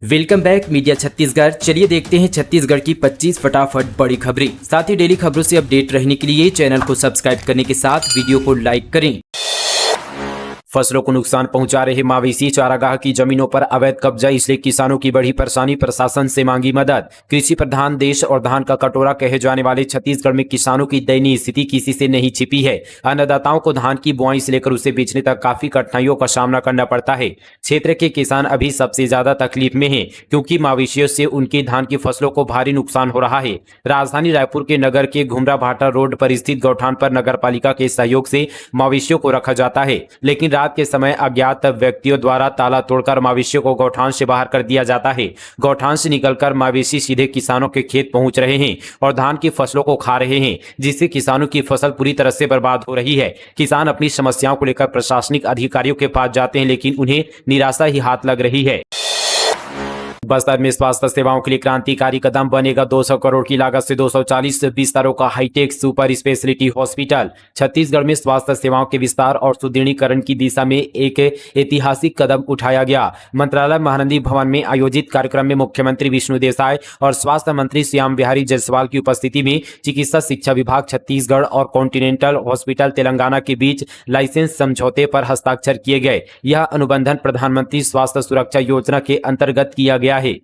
Welcome back media Chhattisgarh. चलिए देखते हैं छत्तीसगढ़ की 25 फटाफट बड़ी खबरें। साथ ही डेली खबरों से अपडेट रहने के लिए चैनल को सब्सक्राइब करने के साथ वीडियो को लाइक करें। फसलों को नुकसान पहुंचा रहे मवेशी चारागाह की जमीनों पर अवैध कब्जा, इसलिए किसानों की बड़ी परेशानी, प्रशासन से मांगी मदद। कृषि प्रधान देश और धान का कटोरा कहे जाने वाले छत्तीसगढ़ में किसानों की दयनीय स्थिति किसी से नहीं छिपी है। अन्नदाताओं को धान की बुआई से लेकर उसे बेचने तक काफी कठिनाइयों का सामना करना पड़ता है। क्षेत्र के किसान अभी सबसे ज्यादा तकलीफ में हैं, क्योंकि मवेशियों से उनकी धान की फसलों को भारी नुकसान हो रहा है। राजधानी रायपुर के नगर के घुमरा भाटा रोड पर स्थित गौठान पर नगर पालिका के सहयोग से मवेशियों को रखा जाता है, लेकिन रात के समय अज्ञात व्यक्तियों द्वारा ताला तोड़कर मवेशियों को गौठान से बाहर कर दिया जाता है। गौठान से निकलकर मवेशी सीधे किसानों के खेत पहुंच रहे हैं और धान की फसलों को खा रहे हैं, जिससे किसानों की फसल पूरी तरह से बर्बाद हो रही है। किसान अपनी समस्याओं को लेकर प्रशासनिक अधिकारियों के पास जाते हैं, लेकिन उन्हें निराशा ही हाथ लग रही है। बस्तर में स्वास्थ्य सेवाओं के लिए क्रांतिकारी कदम, बनेगा 200 करोड़ की लागत से 240 बिस्तरों का hi tech super speciality hospital. Chhattisgarh में स्वास्थ्य सेवाओं के विस्तार और सुदृढ़ीकरण की दिशा में एक ऐतिहासिक कदम उठाया गया। मंत्रालय महानंदी भवन में आयोजित कार्यक्रम में मुख्यमंत्री विष्णु देसाई और स्वास्थ्य मंत्री श्याम बिहारी जायसवाल की उपस्थिति में चिकित्सा शिक्षा विभाग छत्तीसगढ़ और कॉन्टिनेंटल हॉस्पिटल तेलंगाना के बीच लाइसेंस समझौते पर हस्ताक्षर किए गए। यह अनुबंधन प्रधानमंत्री स्वास्थ्य सुरक्षा योजना के अंतर्गत किया गया है।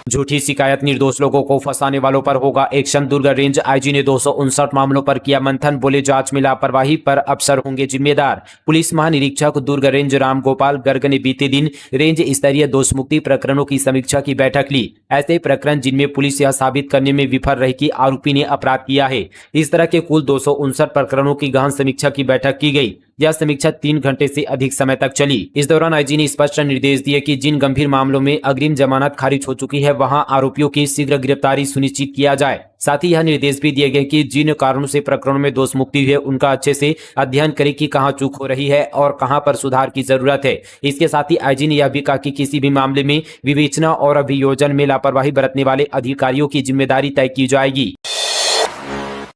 झूठी शिकायत, निर्दोष लोगों को फंसाने वालों पर होगा एक्शन। दुर्ग रेंज आईजी ने 259 मामलों पर किया मंथन, बोले जांच में लापरवाही पर अफसर होंगे जिम्मेदार। पुलिस महानिरीक्षक दुर्ग रेंज राम गोपाल गर्ग ने बीते दिन रेंज स्तरीय दोष मुक्ति प्रकरणों की समीक्षा की बैठक ली। ऐसे प्रकरण जिनमें पुलिस यह साबित करने में विफल रही कि आरोपी ने अपराध किया है। इस तरह के कुल 259 प्रकरणों की गहन समीक्षा की बैठक की गई। यह समीक्षा 3 घंटे से अधिक समय तक चली। इस दौरान आईजी ने स्पष्ट निर्देश दिए कि जिन गंभीर मामलों में अग्रिम जमानत खारिज हो चुकी है, वहां आरोपियों की शीघ्र गिरफ्तारी सुनिश्चित किया जाए। साथ ही यह निर्देश भी दिए गए कि जिन कारणों से प्रकरणों में दोष मुक्ति हुई है, उनका अच्छे से अध्ययन करें कि कहां चूक हो रही है और कहां पर सुधार की जरूरत है। इसके साथ ही आईजी ने यह भी कहा कि किसी भी मामले में विवेचना और अभियोजन में लापरवाही बरतने वाले अधिकारियों की जिम्मेदारी तय की जाएगी।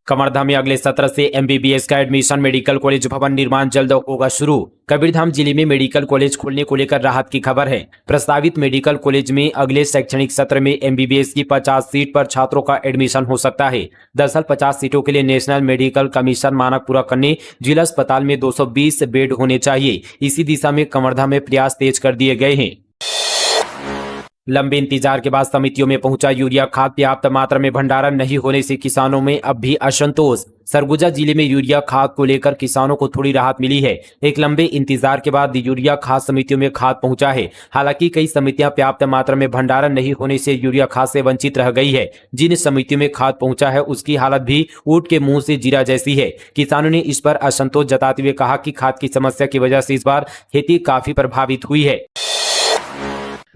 कवर्धा में अगले सत्र से एमबीबीएस का एडमिशन, मेडिकल कॉलेज भवन निर्माण जल्द होगा शुरू। कबीरधाम जिले में मेडिकल कॉलेज खोलने को लेकर राहत की खबर है। प्रस्तावित मेडिकल कॉलेज में अगले शैक्षणिक सत्र में एमबीबीएस की 50 सीट पर छात्रों का एडमिशन हो सकता है। दरअसल 50 सीटों के लिए नेशनल मेडिकल कमीशन मानक पूरा करने जिला अस्पताल में 220 बेड होने चाहिए। इसी दिशा में कवर्धा में प्रयास तेज कर दिए गए हैं। लंबे इंतजार के बाद समितियों में पहुंचा यूरिया खाद, पर्याप्त मात्रा में भंडारण नहीं होने से किसानों में अब भी असंतोष। सरगुजा जिले में यूरिया खाद को लेकर किसानों को थोड़ी राहत मिली है। एक लंबे इंतजार के बाद यूरिया खाद समितियों में खाद पहुंचा है। हालांकि कई समितियां पर्याप्त मात्रा में भंडारण नहीं होने से यूरिया खाद से वंचित रह गई है। जिन समितियों में खाद पहुंचा है, उसकी हालत भी ऊंट के मुंह से जीरा जैसी है। किसानों ने इस पर असंतोष जताते हुए कहा कि खाद की समस्या की वजह से इस बार खेती काफी प्रभावित हुई है।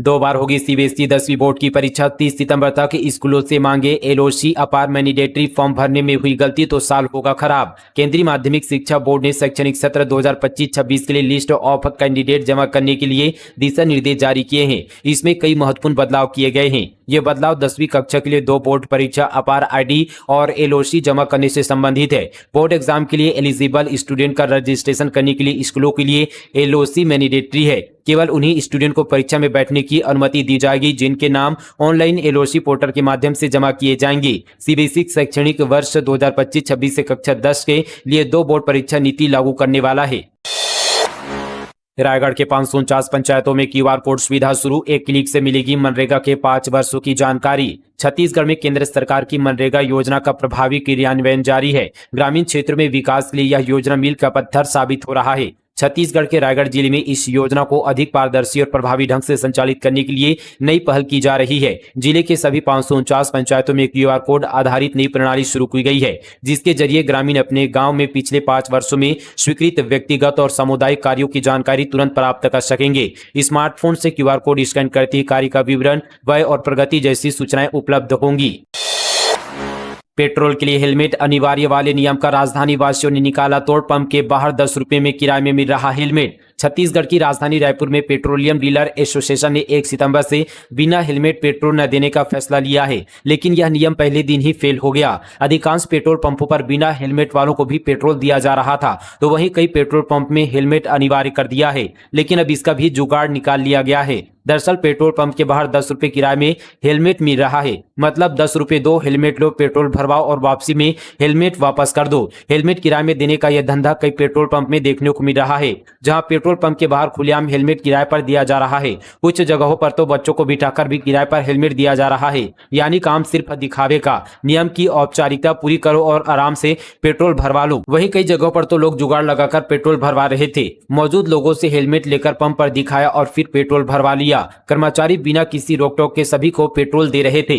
2 बार होगी सीबीएसई 10वीं बोर्ड की परीक्षा। 30 सितंबर तक स्कूलों से मांगे एलओसी। अपार मैंडेटरी फॉर्म भरने में हुई गलती तो साल होगा खराब। केंद्रीय माध्यमिक शिक्षा बोर्ड ने शैक्षणिक सत्र 2025-26 के लिए लिस्ट ऑफ कैंडिडेट जमा करने के लिए दिशा निर्देश जारी किए हैं। इसमें कई महत्वपूर्ण बदलाव किए गए हैं। ये बदलाव 10वीं कक्षा के लिए 2 बोर्ड परीक्षा, अपार आईडी और एलओसी जमा करने से संबंधित है। बोर्ड एग्जाम के लिए एलिजिबल स्टूडेंट का रजिस्ट्रेशन करने के लिए स्कूलों के लिए एलओसी मैंडेटरी है। केवल उन्हीं स्टूडेंट को परीक्षा में बैठने की अनुमति दी जाएगी जिनके नाम ऑनलाइन एलओसी पोर्टल के माध्यम से जमा किए जाएंगे। सीबीएसई शैक्षणिक वर्ष 2025-26 से कक्षा 10 के लिए 2 बोर्ड परीक्षा नीति लागू करने वाला है। रायगढ़ के 549 पंचायतों में क्यूआर कोड सुविधा शुरू, एक क्लिक से मिलेगी मनरेगा के 5 वर्षों की जानकारी। छत्तीसगढ़ में केंद्र सरकार की मनरेगा योजना का प्रभावी क्रियान्वयन जारी है। ग्रामीण क्षेत्र में विकास के लिए यह योजना मील का पत्थर साबित हो रहा है। छत्तीसगढ़ के रायगढ़ जिले में इस योजना को अधिक पारदर्शी और प्रभावी ढंग से संचालित करने के लिए नई पहल की जा रही है। जिले के सभी 549 पंचायतों में क्यूआर कोड आधारित नई प्रणाली शुरू की गई है, जिसके जरिए ग्रामीण अपने गांव में पिछले 5 वर्षों में स्वीकृत व्यक्तिगत और सामुदायिक कार्यों की जानकारी तुरंत प्राप्त कर सकेंगे। स्मार्टफोन से क्यूआर कोड स्कैन करते ही कार्य का विवरण, व्यय और प्रगति जैसी सूचनाएं उपलब्ध होंगी। पेट्रोल के लिए हेलमेट अनिवार्य वाले नियम का राजधानी वासियों ने निकाला तोड़। पंप के बाहर 10 रुपए में किराए में मिल रहा हेलमेट। छत्तीसगढ़ की राजधानी रायपुर में पेट्रोलियम डीलर एसोसिएशन ने 1 सितंबर से बिना हेलमेट पेट्रोल न देने का फैसला लिया है, लेकिन यह नियम पहले दिन ही फेल हो गया। अधिकांश पेट्रोल पंपों पर बिना हेलमेट वालों को भी पेट्रोल दिया जा रहा था, तो वहीं कई पेट्रोल पंप में हेलमेट अनिवार्य कर दिया है, लेकिन अब इसका भी जुगाड़ निकाल लिया गया है। दरअसल पेट्रोल पंप के बाहर 10 रुपए किराए में हेलमेट मिल रहा है, मतलब 10 रुपए दो, हेलमेट लो, पेट्रोल भरवाओ और वापसी में हेलमेट वापस कर दो। हेलमेट किराए में देने का यह धंधा कई पेट्रोल पंप में देखने को मिल रहा है, जहां पेट्रोल पंप के बाहर खुलेआम हेलमेट किराए पर दिया जा रहा है। कुछ जगहों पर तो बच्चों को बिठाकर भी किराए पर हेलमेट दिया जा रहा है, यानी काम सिर्फ दिखावे का। नियम की औपचारिकता पूरी करो और आराम से पेट्रोल भरवा लो। वहीं कई जगहों पर तो लोग जुगाड़ लगाकर पेट्रोल भरवा रहे थे। मौजूद लोगों से हेलमेट लेकर पंप पर दिखाया और फिर पेट्रोल भरवा लिया। कर्मचारी बिना किसी रोक-टोक के सभी को पेट्रोल दे रहे थे।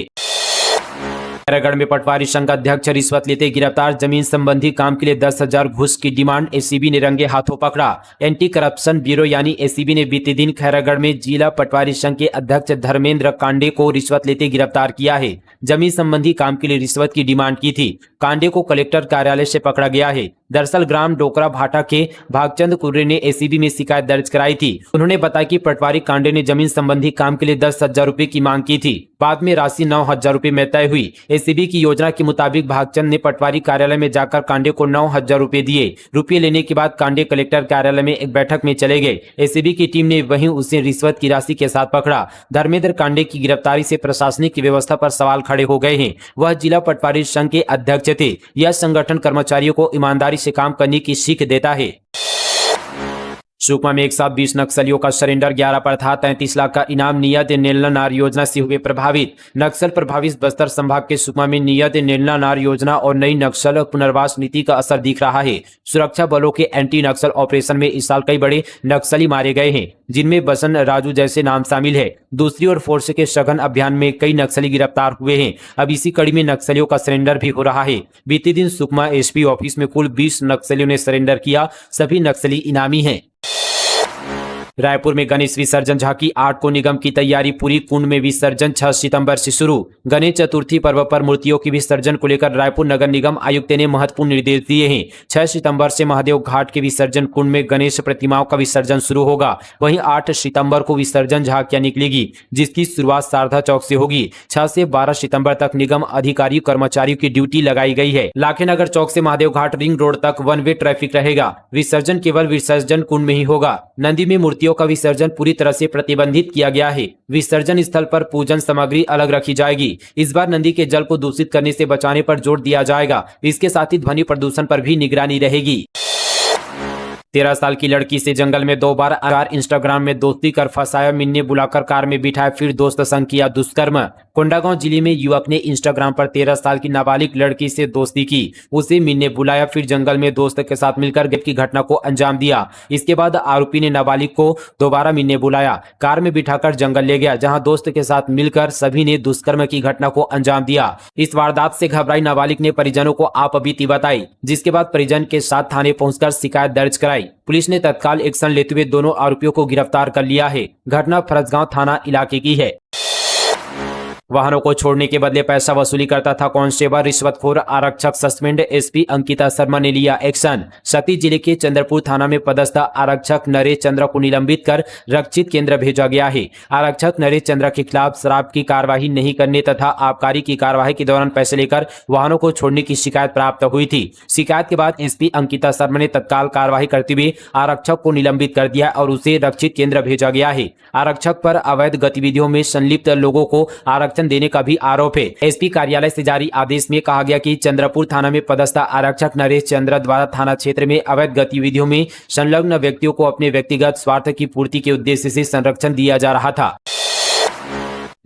खैरागढ़ में पटवारी संघ अध्यक्ष रिश्वत लेते गिरफ्तार, जमीन संबंधी काम के लिए 10,000 घूस की डिमांड, एसीबी ने रंगे हाथों पकड़ा। एंटी करप्शन ब्यूरो यानी एसीबी ने बीते दिन खैरागढ़ में जिला पटवारी संघ के अध्यक्ष धर्मेंद्र कांडे को रिश्वत लेते गिरफ्तार किया है। जमीन संबंधी काम के लिए रिश्वत की डिमांड की थी। कांडे को कलेक्टर कार्यालय से पकड़ा गया है। दरअसल ग्राम डोकरा भाटा के भागचंद कुर्रे ने एसीबी में शिकायत दर्ज कराई थी। उन्होंने बताया कि पटवारी कांडे ने जमीन संबंधी काम के लिए 10,000 रुपए की मांग की थी। बाद में राशि 9,000 रुपए में तय हुई। एसीबी की योजना के मुताबिक भागचंद ने पटवारी कार्यालय में जाकर कांडे को 9,000 रुपए दिए। रुपये लेने के बाद कांडे कलेक्टर कार्यालय में एक बैठक में चले गए। एसीबी की टीम ने वहीं उसे रिश्वत की राशि के साथ पकड़ा। धर्मेंद्र कांडे की गिरफ्तारी से प्रशासनिक व्यवस्था पर सवाल खड़े हो गए हैं। वह जिला पटवारी संघ के अध्यक्ष थे। यह संगठन कर्मचारियों को ईमानदारी से काम करने की सीख देता है। सुकमा में एक साथ 20 नक्सलियों का सरेंडर, 11 पर था 33 लाख का इनाम। नियत नेलना नार योजना से हुए प्रभावित। नक्सल प्रभावित बस्तर संभाग के सुकमा में नियत नेलना नार योजना और नई नक्सल पुनर्वास नीति का असर दिख रहा है। सुरक्षा बलों के एंटी नक्सल ऑपरेशन में इस साल कई बड़े नक्सली मारे गए हैं, जिनमें बसन राजू जैसे नाम शामिल है। दूसरी ओर फोर्स के सघन अभियान में कई नक्सली गिरफ्तार हुए हैं। अब इसी कड़ी में नक्सलियों का सरेंडर भी हो रहा है। बीते दिन सुकमा एसपी ऑफिस में कुल 20 नक्सलियों ने सरेंडर किया। सभी नक्सली इनामी हैं। रायपुर में गणेश विसर्जन झांकी 8 को निगम की तैयारी पूरी। कुंड में विसर्जन 6 सितंबर से शुरू। गणेश चतुर्थी पर्व पर मूर्तियों की विसर्जन को लेकर रायपुर नगर निगम आयुक्त ने महत्वपूर्ण निर्देश दिए हैं। 6 सितंबर से महादेव घाट के विसर्जन कुंड में गणेश प्रतिमाओं का विसर्जन शुरू होगा। वहीं 8 सितंबर को विसर्जन झांकियां निकलेगी, जिसकी शुरुआत शारदा चौक से होगी। 6 से 12 सितंबर तक निगम अधिकारी कर्मचारियों की ड्यूटी लगाई गई है। लाखेनगर चौक से महादेव घाट रिंग रोड तक 1 वे ट्रैफिक रहेगा। विसर्जन केवल विसर्जन कुंड में ही होगा। नंदी में मूर्तियों का विसर्जन पूरी तरह से प्रतिबंधित किया गया है। विसर्जन स्थल पर पूजन सामग्री अलग रखी जाएगी। इस बार नंदी के जल को दूषित करने से बचाने पर जोर दिया जाएगा। इसके साथ ही ध्वनि प्रदूषण पर भी निगरानी रहेगी। 13 साल की लड़की से जंगल में 2 बार आर इंस्टाग्राम में दोस्ती कर फंसाया। मिलने बुलाकर कार में बिठाया, फिर दोस्त संग किया दुष्कर्म। कोंडागांव जिले में युवक ने इंस्टाग्राम पर 13 साल की नाबालिग लड़की से दोस्ती की, उसे मिलने बुलाया, फिर जंगल में दोस्त के साथ मिलकर रेप की घटना को अंजाम दिया। इसके बाद आरोपी ने नाबालिग को दोबारा मिलने बुलाया, कार में बिठाकर जंगल ले गया, जहां दोस्त के साथ मिलकर सभी ने दुष्कर्म की घटना को अंजाम दिया। इस वारदात से घबराई नाबालिग ने परिजनों को आपबीती बताई, जिसके बाद परिजन के साथ थाने पहुंचकर शिकायत दर्ज कराई। पुलिस ने तत्काल एक्शन लेते हुए दोनों आरोपियों को गिरफ्तार कर लिया है। घटना फरसगांव थाना इलाके की है। वाहनों को छोड़ने के बदले पैसा वसूली करता था कांस्टेबल, रिश्वतखोर आरक्षक सस्पेंड। एसपी अंकिता शर्मा ने लिया एक्शन। सती जिले के चंद्रपुर थाना में पदस्थ आरक्षक नरेश चंद्र को निलंबित कर रक्षित केंद्र भेजा गया है। आरक्षक नरेश चंद्र के खिलाफ शराब की कार्रवाई नहीं करने तथा आबकारी की कार्रवाई के दौरान पैसे लेकर वाहनों को छोड़ने की शिकायत प्राप्त हुई थी। शिकायत के बाद एसपी अंकिता शर्मा ने तत्काल कार्रवाई करते हुए आरक्षक को निलंबित कर दिया और उसे रक्षित केंद्र भेजा गया है। आरक्षक पर अवैध गतिविधियों में संलिप्त लोगों को आरक्षण देने का भी आरोप है। एसपी कार्यालय से जारी आदेश में कहा गया कि चंद्रपुर थाना में पदस्थ आरक्षक नरेश चंद्र द्वारा थाना क्षेत्र में अवैध गतिविधियों में संलग्न व्यक्तियों को अपने व्यक्तिगत स्वार्थ की पूर्ति के उद्देश्य से संरक्षण दिया जा रहा था।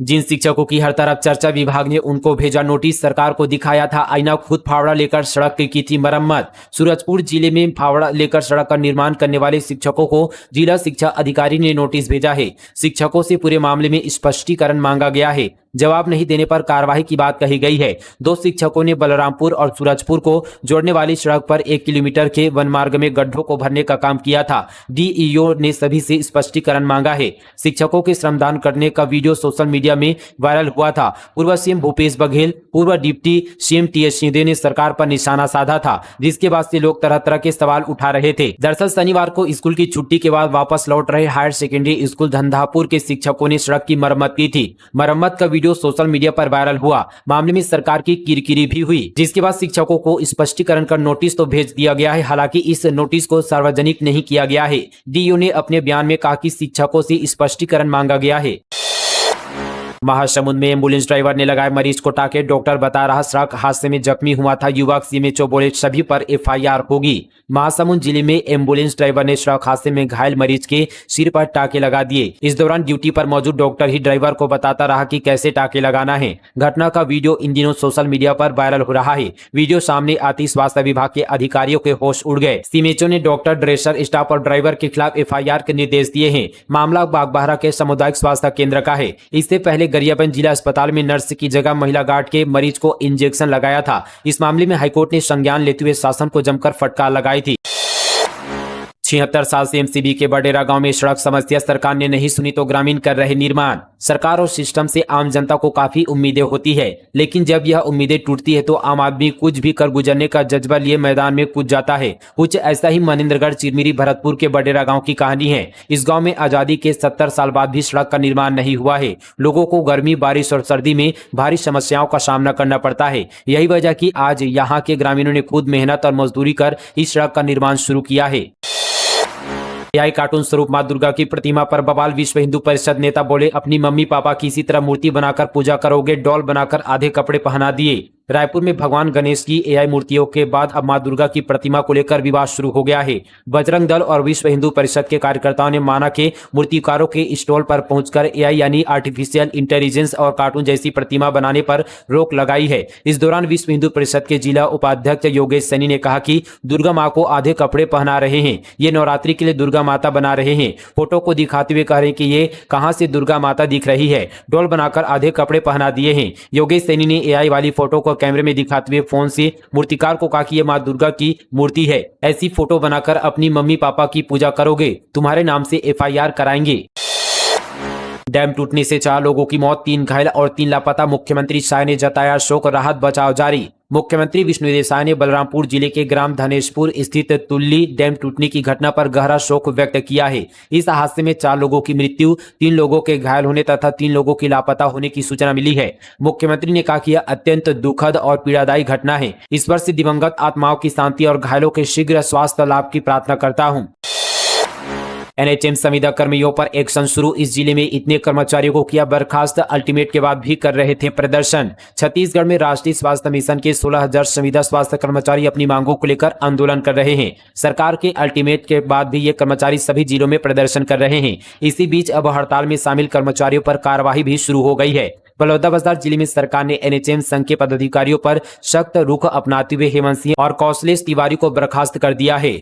जिन शिक्षकों की हर तरफ चर्चा, विभाग ने उनको भेजा नोटिस। सरकार को दिखाया था आईना, खुद फावड़ा लेकर सड़क की थी मरम्मत। सूरजपुर जिले में फावड़ा लेकर सड़क का निर्माण करने वाले शिक्षकों को जिला शिक्षा अधिकारी ने नोटिस भेजा है। शिक्षकों से पूरे मामले में स्पष्टीकरण मांगा गया है। जवाब नहीं देने पर कार्रवाई की बात कही गई है। 2 शिक्षकों ने बलरामपुर और सूरजपुर को जोड़ने वाली सड़क पर 1 किलोमीटर के वन मार्ग में गड्ढों को भरने का काम किया था। डीईओ ने सभी से स्पष्टीकरण मांगा है। शिक्षकों के श्रमदान करने का वीडियो सोशल मीडिया में वायरल हुआ था। पूर्व सीएम भूपेश बघेल, पूर्व डिप्टी सीएम टीएस सिंहदेव ने सरकार पर निशाना साधा था, जिसके बाद से लोग तरह तरह के सवाल उठा रहे थे। दरअसल शनिवार को स्कूल की छुट्टी के बाद वापस लौट रहे हायर सेकेंडरी स्कूल धंधापुर के शिक्षकों ने सड़क की मरम्मत की थी। मरम्मत का वीडियो सोशल मीडिया पर वायरल हुआ। मामले में सरकार की किरकिरी भी हुई, जिसके बाद शिक्षकों को स्पष्टीकरण कर नोटिस तो भेज दिया गया है। हालांकि इस नोटिस को सार्वजनिक नहीं किया गया है। डीईओ ने अपने बयान में कहा कि शिक्षकों से स्पष्टीकरण मांगा गया है। महासमुंद में एम्बुलेंस ड्राइवर ने लगाए मरीज को टाके, डॉक्टर बता रहा सड़क हादसे में जख्मी हुआ था युवक। सीएमएचओ बोले सभी पर एफआईआर होगी। महासमुंद जिले में एम्बुलेंस ड्राइवर ने सड़क हादसे में घायल मरीज के सिर पर टाके लगा दिए। इस दौरान ड्यूटी पर मौजूद डॉक्टर ही ड्राइवर को बताता रहा कि कैसे टाके लगाना है। घटना का वीडियो इन दिनों सोशल मीडिया पर वायरल हो रहा है। वीडियो सामने आती स्वास्थ्य विभाग के अधिकारियों के होश उड़ गए। सीएमएचओ ने डॉक्टर, ड्रेसर स्टाफ और ड्राइवर के खिलाफ एफआईआर के निर्देश दिए हैं। मामला बागबाहरा के सामुदायिक स्वास्थ्य केंद्र का है। इससे पहले गरियाबंद जिला अस्पताल में नर्स की जगह महिला गार्ड के मरीज को इंजेक्शन लगाया था। इस मामले में हाईकोर्ट ने संज्ञान लेते हुए शासन को जमकर फटकार लगाई थी। 76 साल से एमसीबी के बडेरा गांव में सड़क समस्या सरकार ने नहीं सुनी तो ग्रामीण कर रहे निर्माण। सरकार और सिस्टम से आम जनता को काफी उम्मीदें होती है, लेकिन जब यह उम्मीदें टूटती है तो आम आदमी कुछ भी कर गुजरने का जज्बा लिए मैदान में कूद जाता है। कुछ ऐसा ही मनिंद्रगढ़, चिरमिरी, भरतपुर के बडेरा गांव की कहानी है। इस गांव में आजादी के 70 साल बाद भी सड़क का निर्माण नहीं हुआ है। लोगों को गर्मी, बारिश और सर्दी में भारी समस्याओं का सामना करना पड़ता है। यही वजह कि आज यहाँ के ग्रामीणों ने खुद मेहनत और मजदूरी कर इस सड़क का निर्माण शुरू किया है। एआई कार्टून स्वरूप मां दुर्गा की प्रतिमा पर बवाल। विश्व हिंदू परिषद नेता बोले अपनी मम्मी पापा की इसी तरह मूर्ति बनाकर पूजा करोगे, डॉल बनाकर आधे कपड़े पहना दिए। रायपुर में भगवान गणेश की एआई मूर्तियों के बाद अब मां दुर्गा की प्रतिमा को लेकर विवाद शुरू हो गया है। बजरंग दल और विश्व हिंदू परिषद के कार्यकर्ताओं ने माना के मूर्तिकारों के स्टॉल पर पहुंचकर एआई यानी आर्टिफिशियल इंटेलिजेंस और कार्टून जैसी प्रतिमा बनाने पर रोक लगाई है। इस दौरान विश्व हिंदू परिषद के जिला उपाध्यक्ष योगेश सैनी ने कहा कि दुर्गा माँ को आधे कपड़े पहना रहे हैं, ये नवरात्रि के लिए दुर्गा माता बना रहे हैं। फोटो को दिखाते हुए कह रहे हैं कि ये कहां से दुर्गा माता दिख रही है, डॉल बनाकर आधे कपड़े पहना दिए हैं। योगेश सैनी ने एआई वाली फोटो को कैमरे में दिखाते हुए फोन से मूर्तिकार को कहा कि यह मां दुर्गा की मूर्ति है, ऐसी फोटो बनाकर अपनी मम्मी पापा की पूजा करोगे, तुम्हारे नाम से एफआईआर कराएंगे। डैम टूटने से 4 लोगों की मौत, 3 घायल और 3 लापता। मुख्यमंत्री शाह ने जताया शोक, राहत बचाव जारी। मुख्यमंत्री विष्णुदेव साय ने बलरामपुर जिले के ग्राम धनेशपुर स्थित तुल्ली डैम टूटने की घटना पर गहरा शोक व्यक्त किया है। इस हादसे में 4 लोगों की मृत्यु, 3 लोगों के घायल होने तथा 3 लोगों की लापता होने की सूचना मिली है। मुख्यमंत्री ने कहा कि यह अत्यंत दुखद और पीड़ादायी घटना है। ईश्वर से दिवंगत आत्माओं की शांति और घायलों के शीघ्र स्वास्थ्य लाभ की प्रार्थना करता हूँ। एनएचएम संविदा कर्मियों पर एक्शन शुरू। इस जिले में इतने कर्मचारियों को किया बर्खास्त, अल्टीमेट के बाद भी कर रहे थे प्रदर्शन। छत्तीसगढ़ में राष्ट्रीय स्वास्थ्य मिशन के 16,000 संविदा स्वास्थ्य कर्मचारी अपनी मांगों को लेकर आंदोलन कर रहे हैं। सरकार के अल्टीमेट के बाद भी ये कर्मचारी सभी जिलों में प्रदर्शन कर रहे हैं। इसी बीच अब हड़ताल में शामिल कर्मचारियों पर कार्रवाई भी शुरू हो गई है। बलौदाबाजार जिले में सरकार ने एनएचएम संघ के पदाधिकारियों पर सख्त रुख अपनाते हुए हेमंत सिंह और कौशलेश तिवारी को बर्खास्त कर दिया है।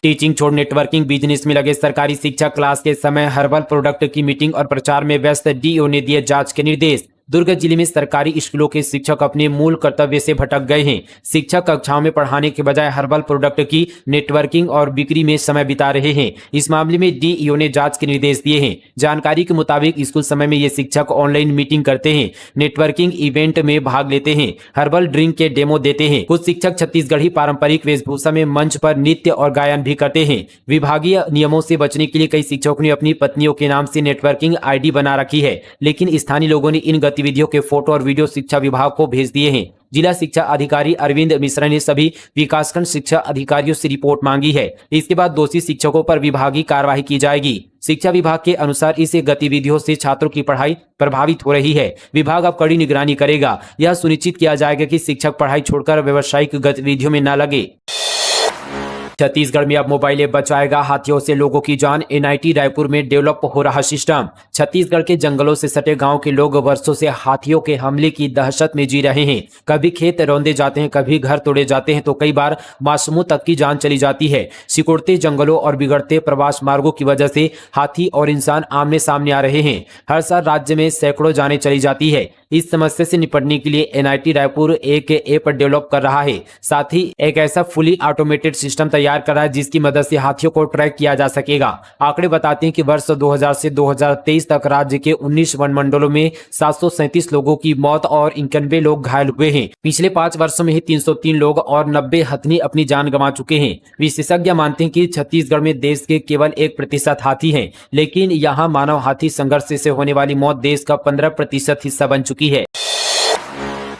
टीचिंग छोड़ नेटवर्किंग बिजनेस में लगे सरकारी शिक्षक क्लास के समय हर्बल प्रोडक्ट की मीटिंग और प्रचार में व्यस्त, डीओ ने दिए जांच के निर्देश। दुर्ग जिले में सरकारी स्कूलों के शिक्षक अपने मूल कर्तव्य से भटक गए हैं। शिक्षक कक्षाओं में पढ़ाने के बजाय हर्बल प्रोडक्ट की नेटवर्किंग और बिक्री में समय बिता रहे हैं। इस मामले में डीईओ ने जांच के निर्देश दिए हैं। जानकारी के मुताबिक स्कूल समय में ये शिक्षक ऑनलाइन मीटिंग करते हैं, नेटवर्किंग इवेंट में भाग लेते हैं, हर्बल ड्रिंक के डेमो देते हैं। कुछ शिक्षक छत्तीसगढ़ी पारंपरिक वेशभूषा में मंच पर नृत्य और गायन भी करते हैं। विभागीय नियमों से बचने के लिए कई शिक्षकों ने अपनी पत्नियों के नाम से नेटवर्किंग आईडी बना रखी है, लेकिन स्थानीय लोगों ने इन गतिविधियों के फोटो और वीडियो शिक्षा विभाग को भेज दिए हैं। जिला शिक्षा अधिकारी अरविंद मिश्रा ने सभी विकासखंड शिक्षा अधिकारियों से रिपोर्ट मांगी है। इसके बाद दोषी शिक्षकों पर विभागीय कार्रवाई की जाएगी। शिक्षा विभाग के अनुसार इस गतिविधियों से छात्रों की पढ़ाई प्रभावित हो रही है। विभाग अब कड़ी निगरानी करेगा। यह सुनिश्चित किया जाएगा कि शिक्षक पढ़ाई छोड़कर व्यावसायिक गतिविधियों में न लगे। छत्तीसगढ़ में अब मोबाइल ऐप बचाएगा हाथियों से लोगों की जान। एनआईटी रायपुर में डेवलप हो रहा सिस्टम। छत्तीसगढ़ के जंगलों से सटे गांव के लोग वर्षों से हाथियों के हमले की दहशत में जी रहे हैं। कभी खेत रौंदे जाते हैं, कभी घर तोड़े जाते हैं, तो कई बार मासूमों तक की जान चली जाती है। सिकुड़ते जंगलों और बिगड़ते प्रवास मार्गों की वजह से हाथी और इंसान आमने सामने आ रहे हैं। हर साल राज्य में सैकड़ों जानें चली जाती है। इस समस्या से निपटने के लिए एनआईटी रायपुर एक ऐप डेवलप कर रहा है। साथ ही एक ऐसा फुली ऑटोमेटेड सिस्टम तैयार कर रहा है जिसकी मदद से हाथियों को ट्रैक किया जा सकेगा। आंकड़े बताते हैं कि वर्ष 2000 से 2023 तक राज्य के 19 वन मंडलों में 737 लोगों की मौत और 91 लोग घायल हुए हैं। पिछले 5 वर्षों में ही 303 लोग और 90 हथनी अपनी जान गंवा चुके हैं। विशेषज्ञ मानते हैं कि छत्तीसगढ़ में देश के केवल 1% हाथी हैं, लेकिन यहाँ मानव हाथी संघर्ष से होने वाली मौत देश का 15% हिस्सा बन चुकी है।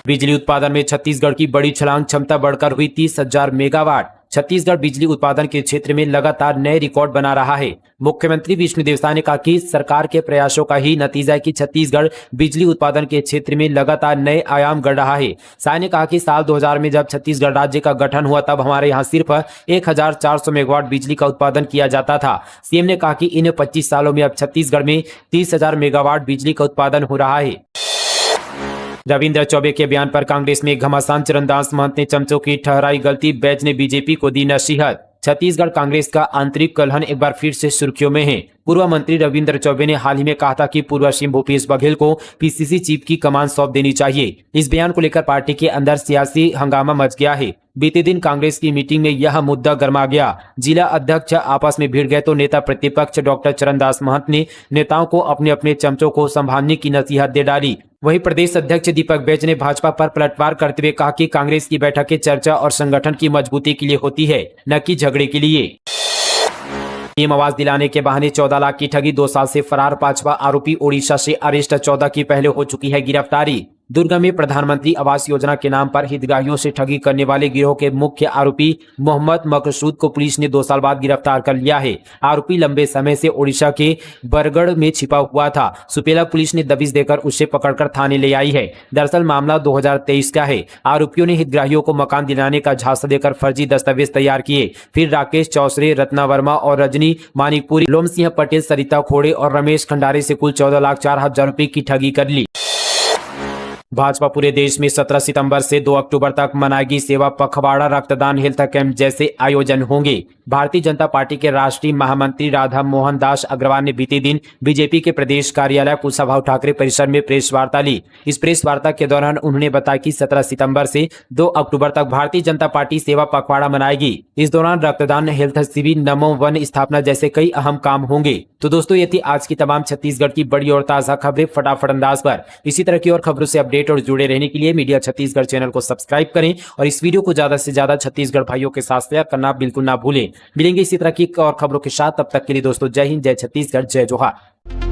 बिजली उत्पादन में छत्तीसगढ़ की बड़ी छलांग, क्षमता बढ़कर हुई 30,000 मेगावाट। छत्तीसगढ़ बिजली उत्पादन के क्षेत्र में लगातार नए रिकॉर्ड बना रहा है। मुख्यमंत्री विष्णुदेव साय ने कहा कि सरकार के प्रयासों का ही नतीजा है कि छत्तीसगढ़ बिजली उत्पादन के क्षेत्र में लगातार नए आयाम गढ़ रहा है। साय ने कहा कि साल 2000 में जब छत्तीसगढ़ राज्य का गठन हुआ तब हमारे यहाँ सिर्फ 1400 मेगावाट बिजली का उत्पादन किया जाता था। सीएम ने कहा कि इन 25 सालों में अब छत्तीसगढ़ में 30,000 मेगावाट बिजली का उत्पादन हो रहा है। रविंद्र चौबे के बयान पर कांग्रेस में घमासान। चरणदास महंत ने चमचों की ठहराई गलती, बैच ने बीजेपी को दी नसीहत। छत्तीसगढ़ कांग्रेस का आंतरिक कलहन एक बार फिर से सुर्खियों में है। पूर्व मंत्री रविंद्र चौबे ने हाल ही में कहा था कि पूर्व सीएम भूपेश बघेल को पीसीसी चीफ की कमान सौंप देनी चाहिए। इस बयान को लेकर पार्टी के अंदर सियासी हंगामा मच गया है। बीते दिन कांग्रेस की मीटिंग में यह मुद्दा गर्मा गया। जिला अध्यक्ष आपस में भिड़ गए तो नेता प्रतिपक्ष डॉक्टर चरणदास महंत ने नेताओं को अपने अपने चमचों को संभालने की नसीहत दे डाली। वहीं प्रदेश अध्यक्ष दीपक बैज ने भाजपा पर पलटवार करते हुए कहा कि कांग्रेस की बैठकें चर्चा और संगठन की मजबूती के लिए होती है, न कि झगड़े के लिए। पीएम आवास दिलाने के बहाने 14 लाख की ठगी, 2 साल से फरार 5वां आरोपी ओडिशा से अरेस्ट। 14 की पहले हो चुकी है गिरफ्तारी। दुर्ग में प्रधानमंत्री आवास योजना के नाम पर हितग्राहियों से ठगी करने वाले गिरोह के मुख्य आरोपी मोहम्मद मकसूद को पुलिस ने 2 साल बाद गिरफ्तार कर लिया है। आरोपी लंबे समय से ओडिशा के बरगढ़ में छिपा हुआ था। सुपेला पुलिस ने दबिश देकर उसे पकड़कर थाने ले आई है। दरअसल मामला 2023 का है। आरोपियों ने हितग्राहियों को मकान दिलाने का झांसा देकर फर्जी दस्तावेज तैयार किए। फिर राकेश चौसरे, रत्ना वर्मा और रजनी मानिकपुरी, लोम सिंह पटेल, सरिता खोड़े और रमेश खंडारे से कुल 14,04,000 रुपए की ठगी कर ली। भाजपा पूरे देश में 17 सितंबर से 2 अक्टूबर तक मनाएगी सेवा पखवाड़ा, रक्तदान, हेल्थ कैंप जैसे आयोजन होंगे। भारतीय जनता पार्टी के राष्ट्रीय महामंत्री राधा मोहन दास अग्रवाल ने बीते दिन बीजेपी के प्रदेश कार्यालय कुशाभाऊ ठाकरे परिसर में प्रेस वार्ता ली। इस प्रेस वार्ता के दौरान उन्होंने बताया कि 17 सितंबर से 2 अक्टूबर तक भारतीय जनता पार्टी सेवा पखवाड़ा मनाएगी। इस दौरान रक्तदान, हेल्थ शिविर, नमो वन स्थापना जैसे कई अहम काम होंगे। तो दोस्तों, ये थी आज की तमाम छत्तीसगढ़ की बड़ी और ताजा खबरें फटाफट अंदाज पर। इसी तरह की और खबरों से अपडेट और जुड़े रहने के लिए मीडिया छत्तीसगढ़ चैनल को सब्सक्राइब करें और इस वीडियो को ज्यादा से ज्यादा छत्तीसगढ़ भाइयों के साथ शेयर करना बिल्कुल ना भूलें। मिलेंगे इसी तरह की और खबरों के साथ, तब तक के लिए दोस्तों जय हिंद, जय छत्तीसगढ़, जय जोहार।